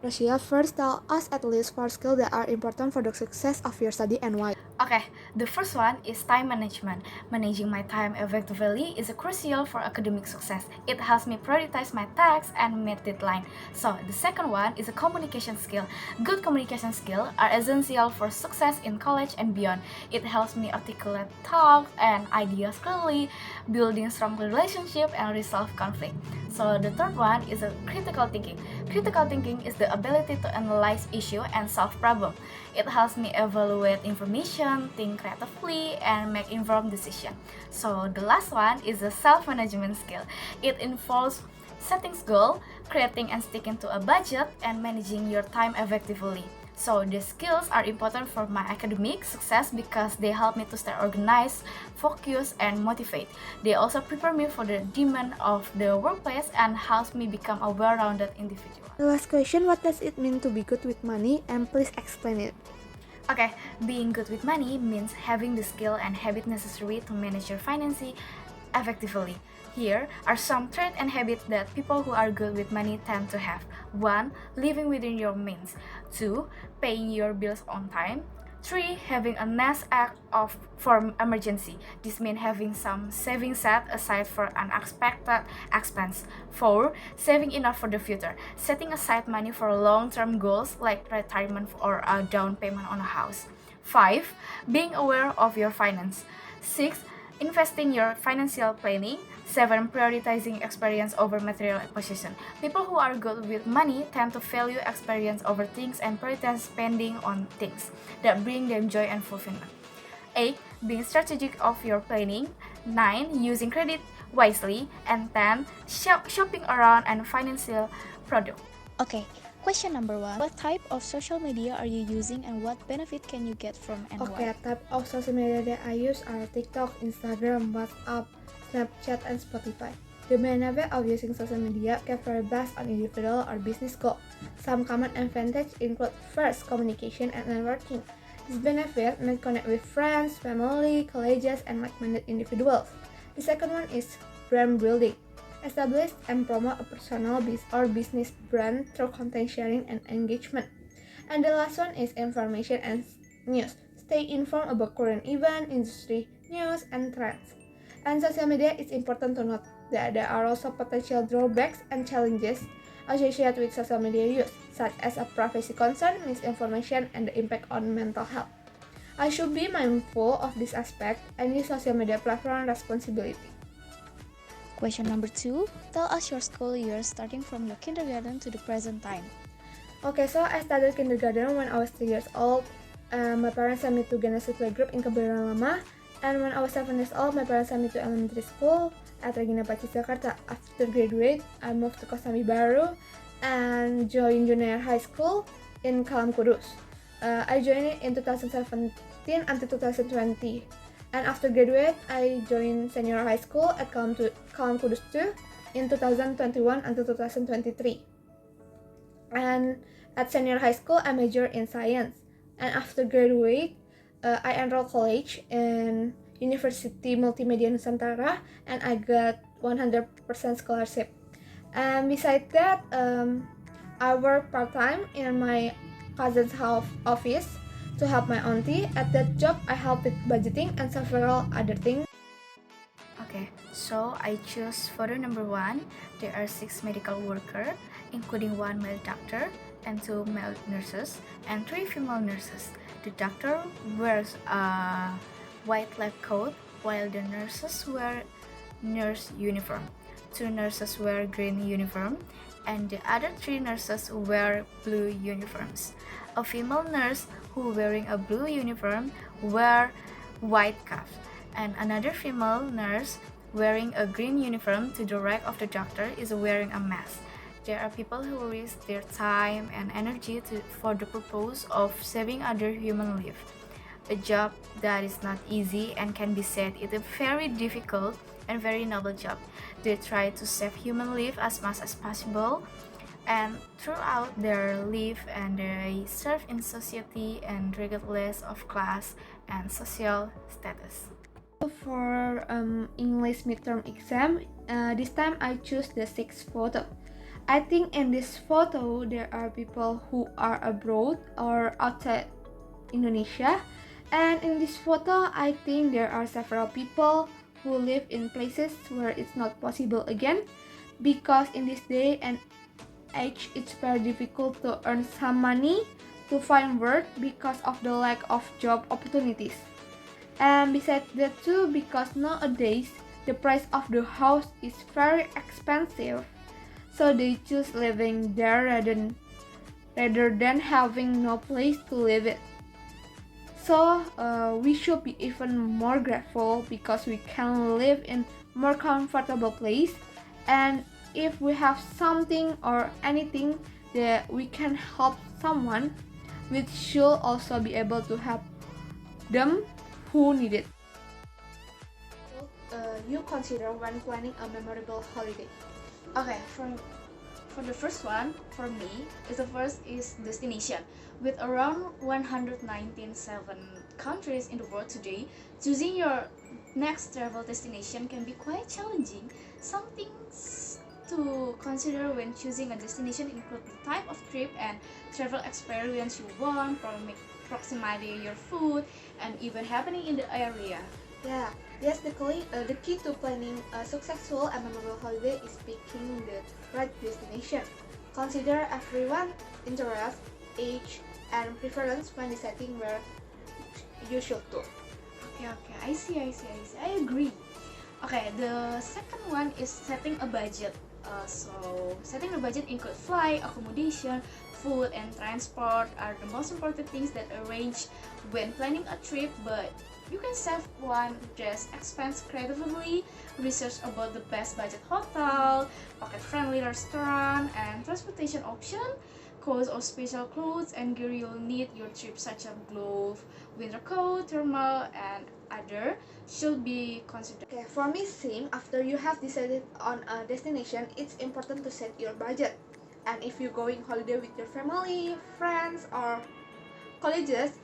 Gracia, first tell us at least 4 skills that are important for the success of your study and why. Okay, the first one is time management. Managing my time effectively is crucial for academic success. It helps me prioritize my tasks and meet deadline. So the second one is a communication skill. Good communication skills are essential for success in college and beyond. It helps me articulate thoughts and ideas clearly, building strong relationship and resolve conflict. So the third one is a critical thinking. Critical thinking is the ability to analyze issue and solve problem. It helps me evaluate information, think creatively, and make informed decisions. So the last one is a self-management skill. It involves setting goals, creating and sticking to a budget, and managing your time effectively. So the skills are important for my academic success because they help me to stay organized, focused, and motivated. They also prepare me for the demand of the workplace and helps me become a well-rounded individual. The last question, what does it mean to be good with money? And please explain it. Okay, being good with money means having the skill and habit necessary to manage your finances effectively. Here are some traits and habits that people who are good with money tend to have. 1. Living within your means. 2. Paying your bills on time. 3. Having a nest egg for emergency. This means having some savings set aside for unexpected expense. 4. Saving enough for the future. Setting aside money for long-term goals like retirement or a down payment on a house. 5. Being aware of your finance. 6. Investing your financial planning. 7. Prioritizing experience over material possession. People who are good with money tend to value experience over things and prioritize spending on things that bring them joy and fulfillment. 8. Being strategic of your planning. 9. Using credit wisely. And 10. Shopping around and financial product. Okay, question number 1. What type of social media are you using and what benefit can you get from and Okay, why? type of social media that I use are TikTok, Instagram, WhatsApp, Snapchat, and Spotify. The benefit of using social media can vary based on individual or business goal. Some common advantages include first, communication and networking. This benefit may connect with friends, family, colleagues, and like-minded individuals. The second one is brand building. Establish and promote a personal or business brand through content sharing and engagement. And the last one is information and news. Stay informed about current events, industry news, and trends. And social media, it's important to note that there are also potential drawbacks and challenges associated with social media use, such as a privacy concern, misinformation, and the impact on mental health. I should be mindful of this aspect and use social media platform responsibility. Question number 2. Tell us your school years starting from your kindergarten to the present time. Okay, so I started kindergarten when I was 3 years old. My parents sent me to Genesis Playgroup in Kebayoran Lama. And when I was 7 years old, my parents sent me to elementary school at Regina Pacis, Jakarta. After graduate, I moved to Kosambi Baru and joined junior high school in Kalam Kudus. I joined it in 2017 until 2020. And after graduate, I joined senior high school at Kalam Kudus 2 in 2021 until 2023. And at senior high school, I majored in science. And after graduate, I enrolled college in University Multimedia Nusantara, and I got 100% scholarship. And besides that, I work part-time in my cousin's house office to help my auntie. At that job, I help with budgeting and several other things. Okay, so I choose photo number 1. There are 6 medical workers, including 1 male doctor and 2 male nurses and 3 female nurses. The doctor wears a white lab coat while the nurses wear nurse uniform. 2 nurses wear green uniform and the other 3 nurses wear blue uniforms. A female nurse who wearing a blue uniform wear white cuffs and another female nurse wearing a green uniform to the right of the doctor is wearing a mask. There are people who risk their time and energy for the purpose of saving other human life. A job that is not easy and can be said is a very difficult and very noble job. They try to save human life as much as possible and throughout their life and they serve in society and regardless of class and social status. For English midterm exam, this time I choose the 6th photo. I think in this photo there are people who are abroad or outside Indonesia, and in this photo I think there are several people who live in places where it's not possible again, because in this day and age it's very difficult to earn some money to find work because of the lack of job opportunities. And besides that too, because nowadays the price of the house is very expensive, so they choose living there rather than having no place to live it. So we should be even more grateful because we can live in more comfortable place, and if we have something or anything that we can help someone, we should also be able to help them who need it. You consider when planning a memorable holiday? Okay, for the first one, for me, is the first is destination. With around 197 countries in the world today, choosing your next travel destination can be quite challenging. Some things to consider when choosing a destination include the type of trip and travel experience you want, proximity, your food, and even happening in the area. Yeah, yes, the key to planning a successful and memorable holiday is picking the right destination. Consider everyone's interest, age, and preference when deciding where you should go. Okay, I see, I agree. Okay, the second one is setting a budget. So setting a budget include flight, accommodation, food, and transport are the most important things that arrange when planning a trip. But you can save one just expense creatively, research about the best budget hotel, pocket-friendly restaurant, and transportation option, coats or special clothes and gear you'll need your trip such as glove, winter coat, thermal, and other should be considered. Okay, for me, same. After you have decided on a destination, it's important to set your budget. And if you're going holiday with your family, friends, or colleagues,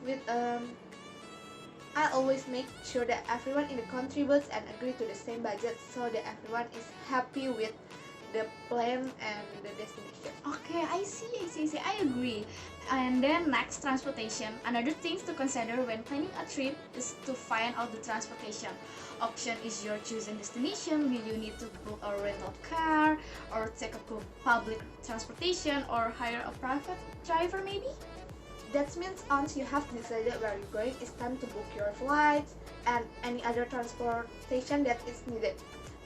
I always make sure that everyone in the contributes and agree to the same budget so that everyone is happy with the plan and the destination. Okay, I see, I agree. And then next, transportation. Another thing to consider when planning a trip is to find out the transportation option is your chosen destination. Will you need to book a rental car or take a public transportation or hire a private driver maybe? That means once you have decided where you're going, it's time to book your flights and any other transportation that is needed.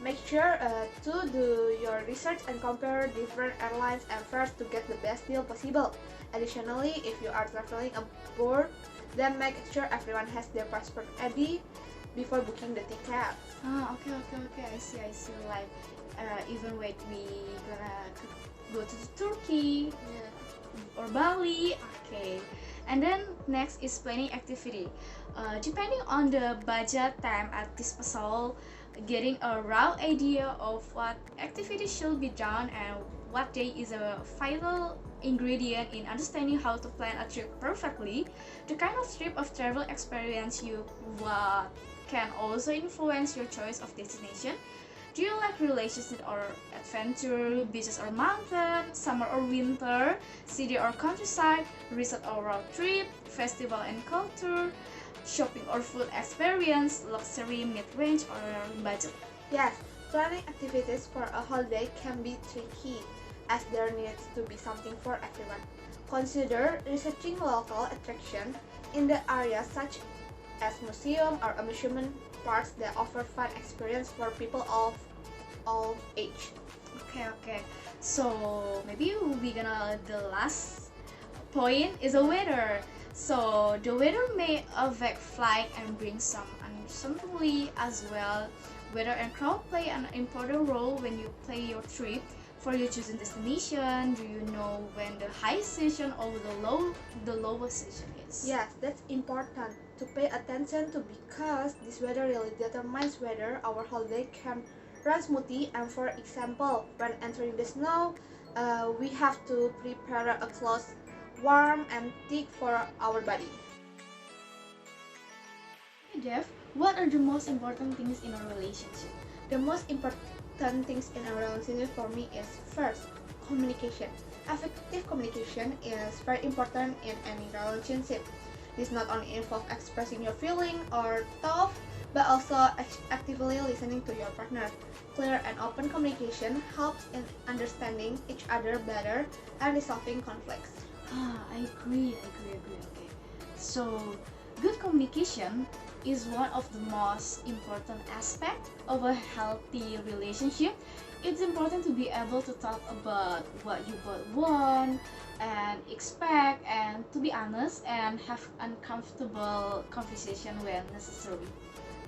Make sure to do your research and compare different airlines and fares to get the best deal possible. Additionally, if you are traveling abroad, then make sure everyone has their passport ready before booking the ticket. Okay. I see. Like, even when we gonna go to Turkey or Bali. Okay. And then next is planning activity. Depending on the budget, time at disposal, getting a rough idea of what activity should be done and what day is a vital ingredient in understanding how to plan a trip perfectly. The kind of trip of travel experience you want can also influence your choice of destination. Do you like relationship or adventure, beaches or mountain, summer or winter, city or countryside, resort or road trip, festival and culture, shopping or food experience, luxury, mid-range or budget? Yes, planning activities for a holiday can be tricky as there needs to be something for everyone. Consider researching local attractions in the area such as museum or amusement parks that offer fun experience for people of all age. Okay. So maybe we gonna the last point is the weather. So the weather may affect flight and bring some uncertainty as well. Weather and crowd play an important role when you plan your trip. For your chosen destination, do you know when the high season or the lowest season is? Yes, that's important to pay attention to because this weather really determines whether our holiday can run smoothly. And for example, when entering the snow, we have to prepare a clothes warm and thick for our body. Hey Dev, what are the most important things in a relationship? The most important things in a relationship for me is first, communication. Effective communication is very important in any relationship. This not only involves expressing your feeling or thought, but also actively listening to your partner. Clear and open communication helps in understanding each other better and resolving conflicts. I agree. Okay. So, good communication is one of the most important aspects of a healthy relationship. It's important to be able to talk about what you both want and expect, and to be honest and have uncomfortable conversation when necessary.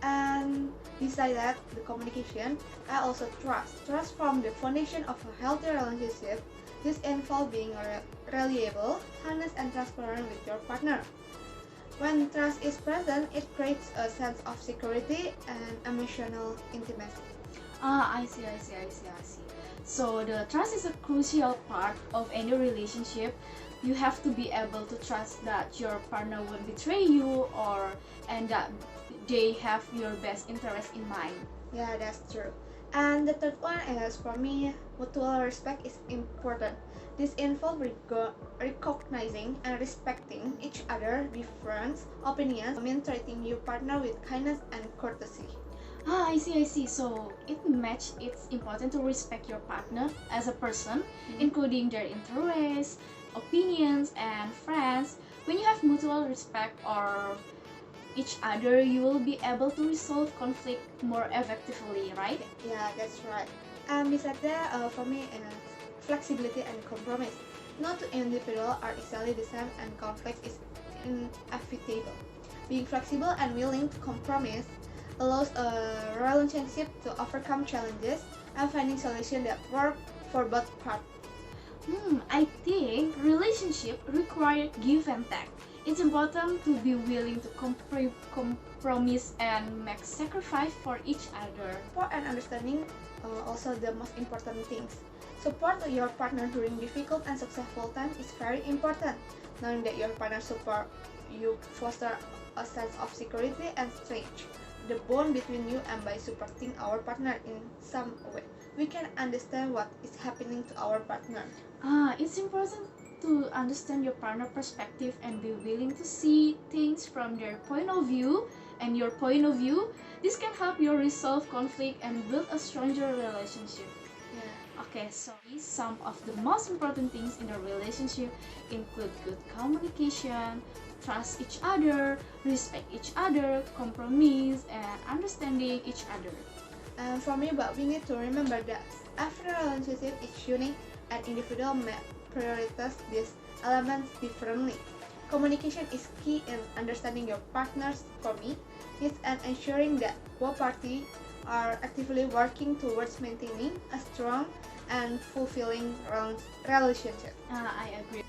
And beside that, the communication, I also trust from the foundation of a healthy relationship. This involves being reliable, honest, and transparent with your partner. When trust is present, it creates a sense of security and emotional intimacy. I see. So the trust is a crucial part of any relationship. You have to be able to trust that your partner won't betray you, or and that they have your best interest in mind. Yeah, that's true. And the third one is, for me, mutual respect is important. This involves recognizing and respecting each other's different opinions. I mean, treating your partner with kindness and courtesy. I see. So it's important to respect your partner as a person, including their interests, opinions, and friends. When you have mutual respect or each other, you will be able to resolve conflict more effectively, right? Yeah, that's right. And besides that, for me, flexibility and compromise. Not two individuals are exactly the same, and conflict is inevitable. Being flexible and willing to compromise allows a relationship to overcome challenges and finding solutions that work for both parties. I think relationship require give and take. It's important to be willing to compromise and make sacrifice for each other. Support and understanding also the most important things. Support your partner during difficult and successful times is very important. Knowing that your partner support you foster a sense of security and strength. The bond between you, and by supporting our partner in some way, we can understand what is happening to our partner. It's important to understand your partner perspective and be willing to see things from their point of view and your point of view. This can help you resolve conflict and build a stronger relationship. Yeah. Okay, so some of the most important things in a relationship include good communication, trust each other, respect each other, compromise, and understanding each other. And for me, but we need to remember that every relationship is unique and individual may prioritize these elements differently. Communication is key in understanding your partner's needs and ensuring that both parties are actively working towards maintaining a strong and fulfilling relationship. I agree.